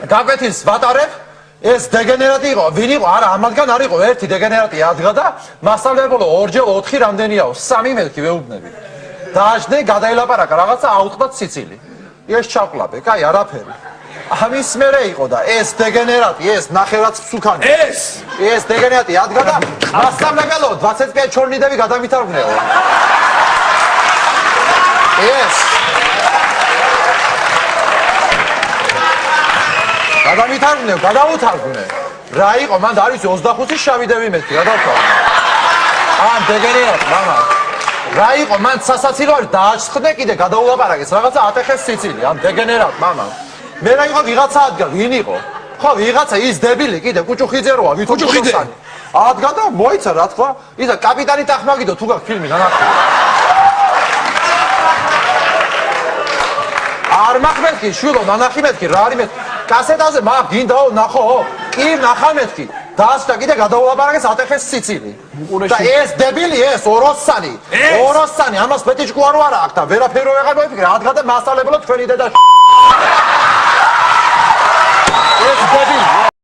გაკვეთის ვატარებ ეს დეგენერატი იყო ვინ იყო არა ამათგან არ იყო ერთი დეგენერატი ადგა და მასწავლებელო 2x4 რამდენიაო 3 მეთქი ვეუბნები დააჯდე გადაელაპარაკა რაღაცა აუტყდა ციცილი ეს ჩაყლაპე კაი არაფერი ამის მერე იყო და ეს დეგენერატი ეს ნახევრად სუქანი ეს დეგენერატი ადგა და მასწავლებელო 25 ჩორნიდები გადამითარგმნეო ეს გადამითარგმნე გადავუთარგმნე რა იყო მანდ არის 25 შავიდები მეთქი რა დავთვალე ან დეგენერატი მამა რა იყო მან სასაცილო არის დააჭრხდე კიდე გადაულაპარაკეს რაღაცა ატეხეს სიცილი ამ დეგენერატ მამა მე რა იყო ვიღაცა ადგა ვინ იყო ხო ვიღაცა ის დებილი კიდე კუჭუხიძე როა ვითუჭუხიძე ადგა და მოიცა რა თქვა ისა კაპიტანი ტახმაგიდო თუ გაქვს ფილმი ნანახი არ მახმეთქი შვილო ნანახი მეთქი რა არის მეთქი კასეტაზე მაგ გინდაო ნახო კი ნახა მეთქი დაასწრა კიდე გადაულაპარაკეს ატეხეს სიცილი და ეს დებილი ეს ოროსანი ამას პეტიჩკუ არ აქვს და ვერაფერი ვეღარ მოიფიქრე ადგა და მასწავლებელო თქვენი დედა